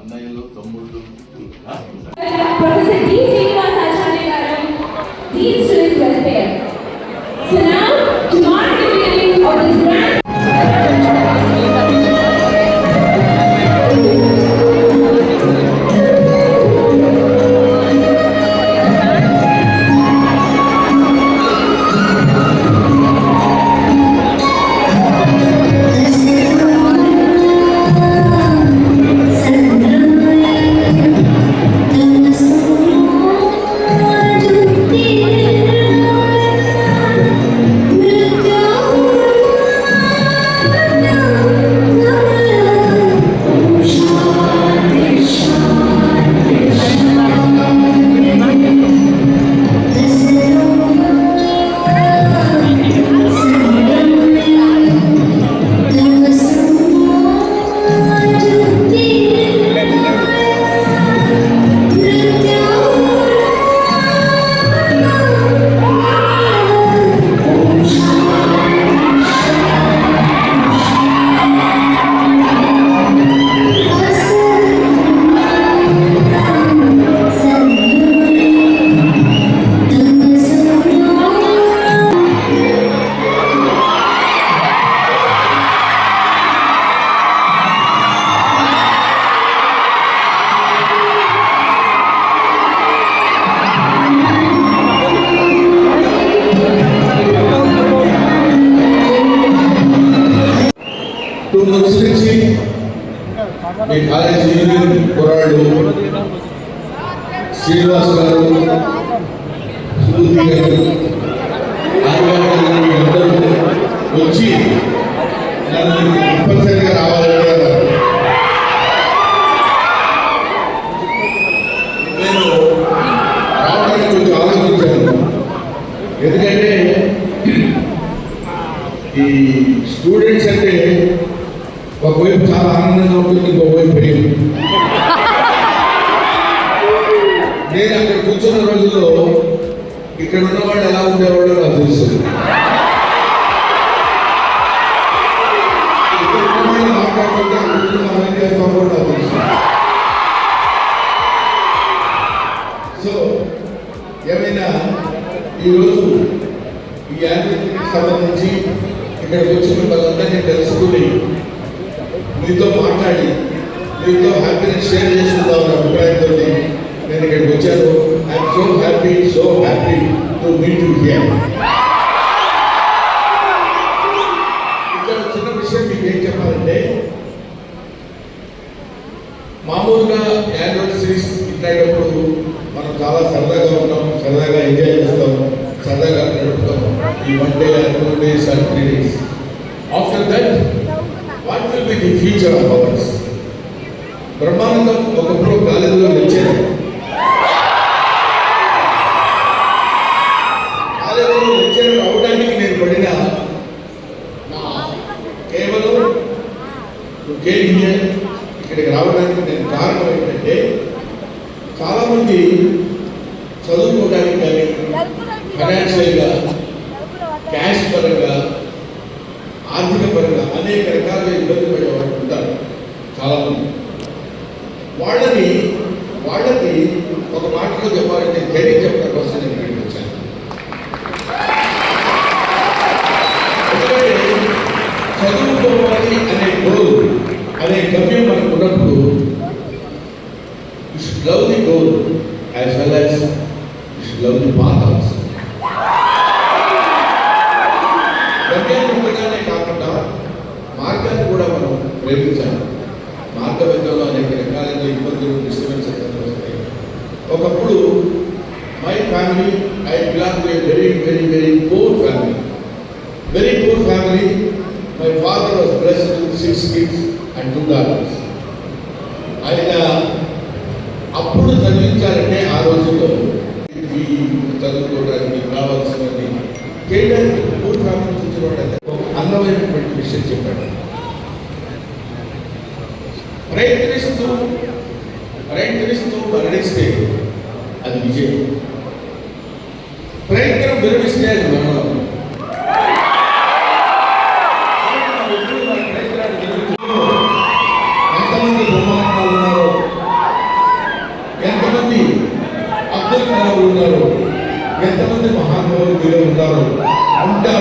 అన్నయ్యలు తమ్ముళ్ళు Professor D. Srinivasacharya garu, Dean Student Welfare. So now, to mark the beginning of this grand me college union కుర్రాళ్ళు శ్రీనివాస్ గారు, సుధీర్ గారు, అందరూ వచ్చి నన్ను కంపల్సరీగా రావాలని అన్నారు. నేను రావడానికి కొంచెం ఆలోచించాను. ఎందుకంటే ఈ స్టూడెంట్స్ అంటే ఒకవైపు చాలా ఆనందంగా ఉంటుంది, ఇంకోవైపు భయం. నేను అక్కడ కూర్చున్న రోజుల్లో ఇక్కడ ఉన్నవాళ్ళు ఎలా ఉండేవాడో నాకు తెలుసు. ఇక్కడ ఉన్నవాళ్ళు మాట్లాడుతుంటే అక్కడ మనం ఏం చేస్తామో కూడా నాకు తెలుసు. సో ఏమైనా ఈరోజు ఈ యాక్టివిటీకి సంబంధించి ఇక్కడికి వచ్చిన వాళ్ళందరినీ తెలుసుకుని మీతో మాట్లాడి మీతో హ్యాపీనెస్ షేర్ చేసుకుందాం అనే అభిప్రాయంతో నేను ఇక్కడికి వచ్చాను. I'm so happy to meet you here. ఇక్కడ చిన్న విషయం మీకు ఏం చెప్పాలంటే, మామూలుగా యానివర్సరీస్ ఇట్లాంటప్పుడు మనం చాలా సరదాగా ఉంటాం, సరదాగా ఎంజాయ్ చేస్తాం, సరదాగా గడుపుతాం. ఈ 1 day and 2 days and 3 days. After that, what will be the future of ours? Brahmanandam ఒకప్పుడు కాలేజీలో లెక్చరర్. కాలేజీలో లెక్చరర్ అవడానికి నేను పడిన కేవలం ఇక్కడికి రావడానికి నేను కారణం ఏంటంటే, చాలామంది చదువుకోవడానికి కానీ ఫైనాన్షియల్గా, క్యాష్ పరంగా, ఆర్థిక పరంగా అనేక రకాలుగా ఇబ్బంది పడేవాళ్ళు ఉంటారు చాలామంది. వాళ్ళకి ఒక మాటలో చెప్పాలంటే ధైర్యం చెప్పడం కోసం నేను ఇక్కడికి వచ్చాను. ఎందుకంటే చదువుకోవాలి అనే గోల్, అనే గమ్యం మనకు ఉన్నప్పుడు you should love the goal as well as you should love the path also. గమ్యాన్ని ఉండగానే కాకుండా మార్గాన్ని కూడా మనం ప్రేమించాలి. మార్గబద్ధంలో అనేక రకాలైన ఇబ్బందులు, డిస్టర్బెన్సెస్ వస్తాయి. ఒకప్పుడు my family, I belong to a very very very poor family. Very poor family. My father was blessed with 6 kids and 2 daughters. ఆయన అప్పుడు చదివించారంటే ఆ రోజుల్లో చదువుకోవడానికి కావాల్సినవి చేయడానికి పూర్ ఫ్యామిలీ నుంచి వచ్చిన వాడు ఒక అందమైనటువంటి విషయం చెప్పాడు. ప్రయత్నిస్తూ మరణిస్తే అది విజయం, ప్రయత్నం విరమిస్తే అది మరణం. ఎంతమంది బ్రహ్మాండాలు ఉన్నారో, ఎంతమంది అబ్దుల్ కలాం ఉన్నారు, ఎంతమంది మహానుభావులు మీరు ఉన్నారు. ఉంటారు